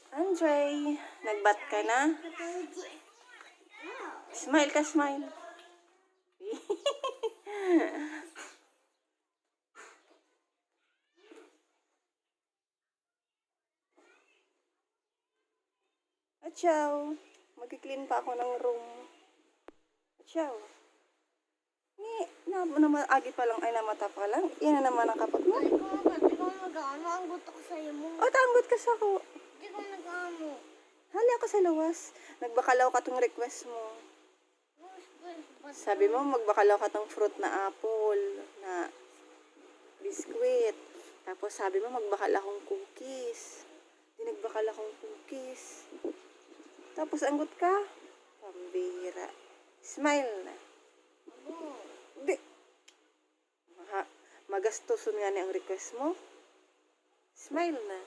Andre, nagbat ka na? Smile ka, smile. Achaw, mag-clean pa ako ng room. Achaw. Agi pa lang, ay namata pa lang. Yan na naman ang kapot mo. Di ko nag-ano. Ang gusto ko sa'yo mo. O, tanggot ka sa ako. Di ko nag-ano. Hali ako sa lawas. Nagbakalaw ka tong request mo. Sabi mo, magbakalaw ka tong fruit na apple, na biskwit. Tapos sabi mo, magbakal akong cookies. Di nagbakal akong cookies. Tapos anggot ka. Pambira. Smile na. Di. Magastuson nga ni ang request mo. Smile na.